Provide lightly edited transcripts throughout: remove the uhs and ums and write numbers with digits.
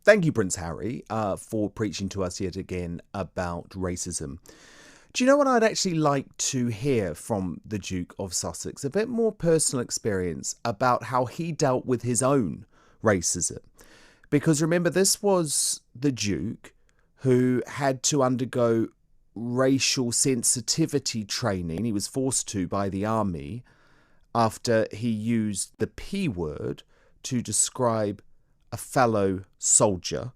Thank you, Prince Harry, for preaching to us yet again about racism. Do you know what I'd actually like to hear from the Duke of Sussex? A bit more personal experience about how he dealt with his own racism. Because remember, this was the Duke who had to undergo racial sensitivity training. He was forced to by the army after he used the P word to describe a fellow soldier.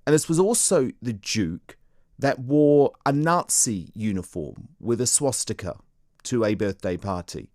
And this was also the Duke that wore a Nazi uniform with a swastika to a birthday party.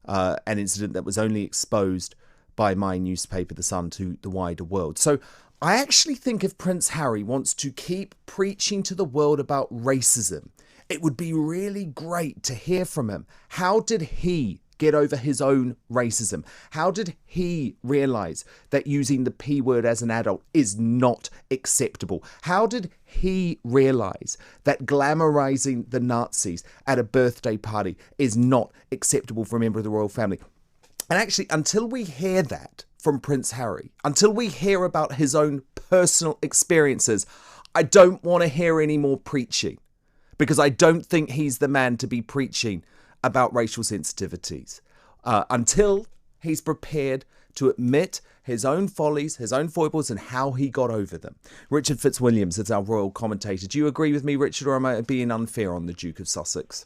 An incident that was only exposed by my newspaper, The Sun, to the wider world. So I actually think if Prince Harry wants to keep preaching to the world about racism, it would be really great to hear from him. How did he get over his own racism? How did he realize that using the P word as an adult is not acceptable? How did he realize that glamorizing the Nazis at a birthday party is not acceptable for a member of the royal family? And actually, until we hear that from Prince Harry, until we hear about his own personal experiences, I don't want to hear any more preaching, because I don't think he's the man to be preaching about racial sensitivities until he's prepared to admit his own follies, his own foibles, and how he got over them. Richard Fitzwilliams is our royal commentator. Do you agree with me, Richard, or am I being unfair on the Duke of Sussex?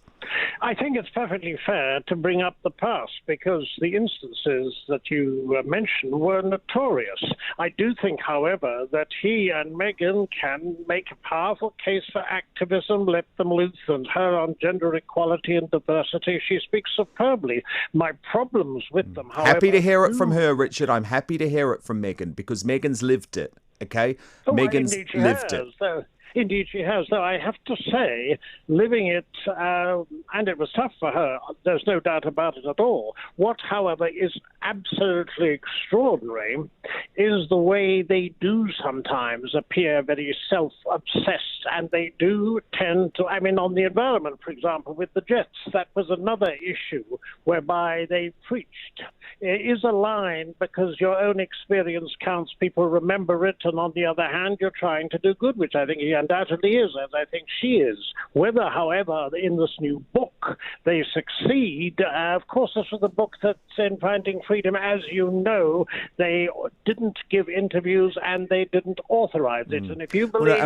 I think it's perfectly fair to bring up the past because the instances that you mentioned were notorious. I do think, however, that he and Meghan can make a powerful case for activism, let them loose, and her on gender equality and diversity. She speaks superbly. My problems with them, however... Happy to hear it from her, Richard. I'm happy to hear it from Meghan because Meghan's lived it, okay? Meghan's lived it. Indeed, she has. Though I have to say, living it, and it was tough for her, there's no doubt about it at all. What, however, is absolutely extraordinary is the way they do sometimes appear very self-obsessed, and they do tend to, I mean, on the environment, for example, with the jets, that was another issue whereby they preached. It is a line because your own experience counts, people remember it, and on the other hand, you're trying to do good, which I think he undoubtedly is, as I think she is. Whether, however, in this new book they succeed, of course, this was the book that's in Finding Freedom. As you know, they didn't give interviews and they didn't authorize it. And if you believe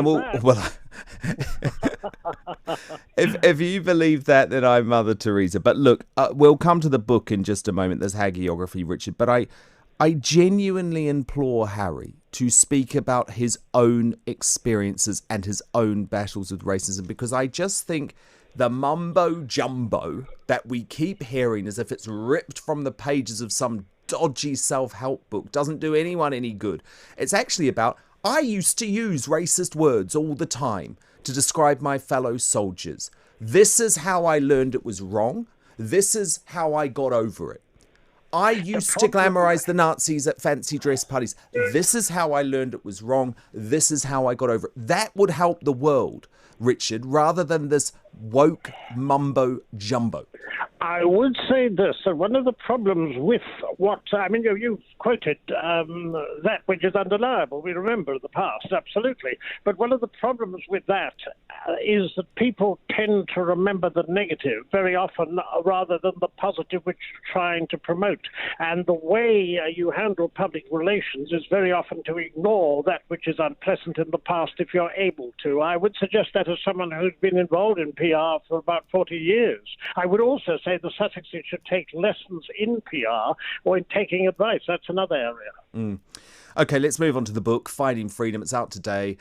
if you believe that, then I'm Mother Teresa. But look, we'll come to the book in just a moment. There's hagiography, Richard. But I genuinely implore Harry to speak about his own experiences and his own battles with racism, because I just think the mumbo jumbo that we keep hearing as if it's ripped from the pages of some dodgy self-help book doesn't do anyone any good. It's actually about, I used to use racist words all the time to describe my fellow soldiers. This is how I learned it was wrong. This is how I got over it. I used to glamorize the Nazis at fancy dress parties. This is how I learned it was wrong. This is how I got over it. That would help the world, Richard, rather than this woke mumbo jumbo. I would say this, that one of the problems with what, I mean, you've quoted that which is undeniable. We remember the past, absolutely. But one of the problems with that is that people tend to remember the negative very often rather than the positive which you're trying to promote. And the way you handle public relations is very often to ignore that which is unpleasant in the past if you're able to. I would suggest that as someone who's been involved in PR for about 40 years. I would also say the Sussexes should take lessons in PR or in taking advice. That's another area. Okay, let's move on to the book, Finding Freedom. It's out today.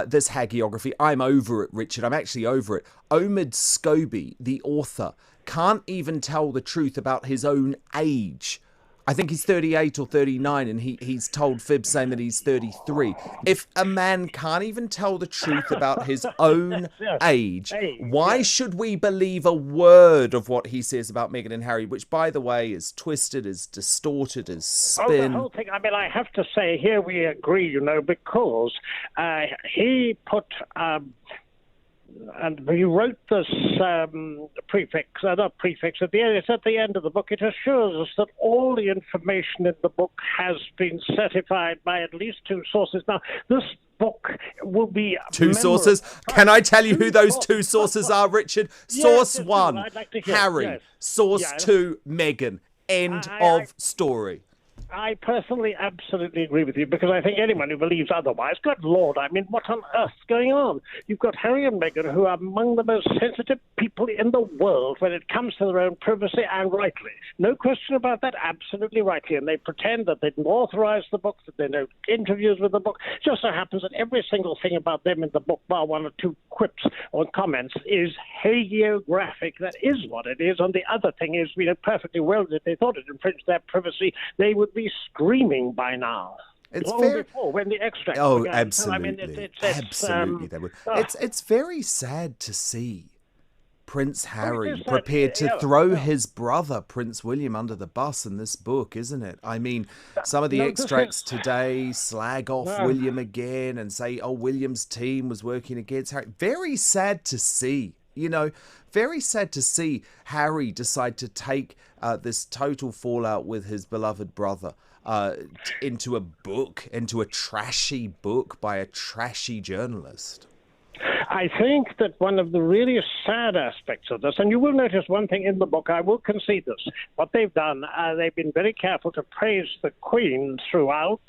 This hagiography, I'm over it, Richard. I'm actually over it. Omid Scobie, the author, can't even tell the truth about his own age. I think he's 38 or 39, and he's told fibs saying that he's 33. If a man can't even tell the truth about his own age, why should we believe a word of what he says about Meghan and Harry, which, by the way, is twisted, is distorted, is spin? Oh, the whole thing. I mean, I have to say, here we agree, because he put... and he wrote this prefix, not prefix, at the end, it's at the end of the book. It assures us that all the information in the book has been certified by at least two sources. Now, this book will be two sources. Can I tell you who those two sources are, Richard? Source one, I'd like to hear. Harry. Yes. Source two, Meghan. End of story. I personally absolutely agree with you, because I think anyone who believes otherwise, good Lord, I mean, what on earth's going on? You've got Harry and Meghan, who are among the most sensitive people in the world when it comes to their own privacy, and rightly. No question about that, absolutely rightly. And they pretend that they didn't authorize the book, that they know interviews with the book. It just so happens that every single thing about them in the book, bar one or two quips or comments, is hagiographic. That is what it is. And the other thing is, we know perfectly well that if they thought it infringed their privacy, they would be screaming by now. It's long before, when the extract began. Absolutely. So, I mean, Absolutely, they would. It's very sad to see Prince Harry prepared to throw his brother, Prince William, under the bus in this book, isn't it? I mean, some of the extracts today slag off William again and say, oh, William's team was working against Harry. Very sad to see. Very sad to see Harry decide to take this total fallout with his beloved brother into a book, into a trashy book by a trashy journalist. I think that one of the really sad aspects of this, and you will notice one thing in the book, I will concede this, what they've done, they've been very careful to praise the Queen throughout,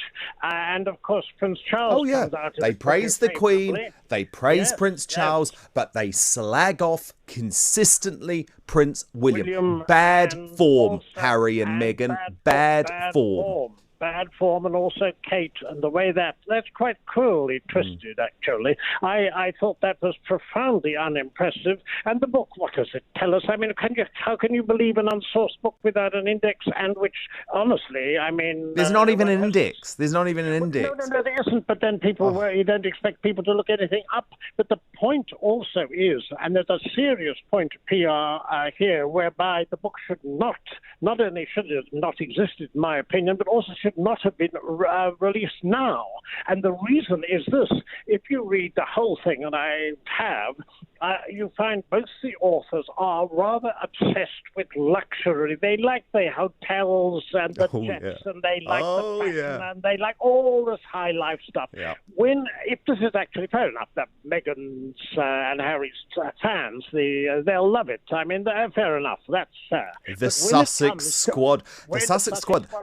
and of course Prince Charles comes out. They praise the Queen, they praise Prince Charles, but they slag off consistently Prince William. Bad form, Harry and Meghan, bad form. Bad form, and also Kate, and the way that's quite cruelly twisted, actually. I thought that was profoundly unimpressive. And the book, what does it tell us? I mean, how can you believe an unsourced book without an index, and which, honestly, I mean... There's not even an index. There's not even an index. No, there isn't, but then you don't expect people to look anything up. But the point also is, and there's a serious point of PR here, whereby the book should not only should it not exist, in my opinion, but also should not have been released now. And the reason is this: if you read the whole thing, and I have, you find both the authors are rather obsessed with luxury. They like the hotels and the jets, and they like the fashion, and they like all this high life stuff. Yeah. If this is actually fair enough that Meghan's and Harry's fans, they'll love it. I mean, fair enough. That's fair. The Sussex squad.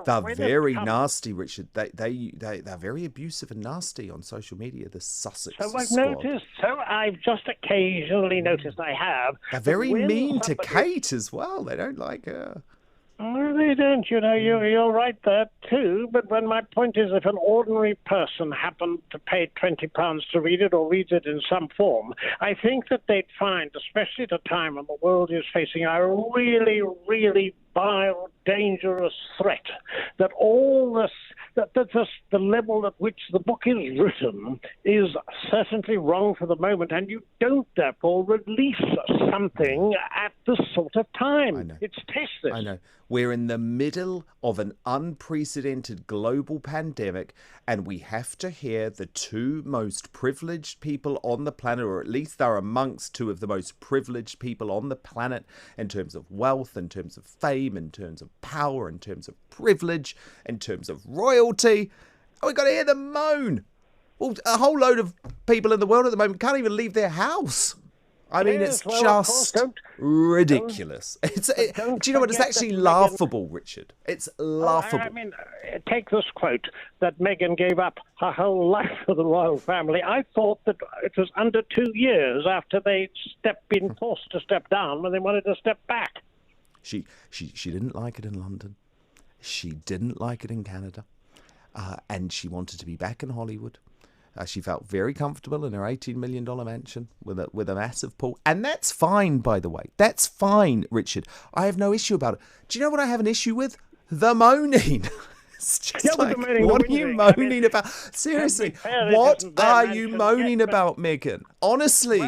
They're very nasty, Richard. They're very abusive and nasty on social media. The Sussex squad. I've just occasionally noticed. I have. They're very mean to Kate as well. They don't like her. Well, they don't, you're right there too. But when my point is, if an ordinary person happened to pay £20 to read it, or reads it in some form, I think that they'd find, especially at a time when the world is facing a really, really vile, dangerous threat, that all this, that the level at which the book is written is certainly wrong for the moment, and you don't therefore release something at this sort of time. It's tasteless. I know. We're in the middle of an unprecedented global pandemic, and we have to hear the two most privileged people on the planet, or at least they're amongst two of the most privileged people on the planet in terms of wealth, in terms of fame, in terms of power, in terms of privilege, in terms of royalty. And we've got to hear them moan. Well, a whole load of people in the world at the moment can't even leave their house. I mean, it's just ridiculous. Do you know what? It's actually laughable, Richard. It's laughable. I mean, take this quote that Meghan gave up her whole life for the royal family. I thought that it was under 2 years after they'd been forced to step down when they wanted to step back. She didn't like it in London. She didn't like it in Canada. And she wanted to be back in Hollywood. She felt very comfortable in her $18 million mansion with a massive pool. And that's fine, by the way. That's fine, Richard. I have no issue about it. Do you know what I have an issue with? The moaning. It's just what are you moaning about? Seriously, what are you moaning about, Meghan? Honestly.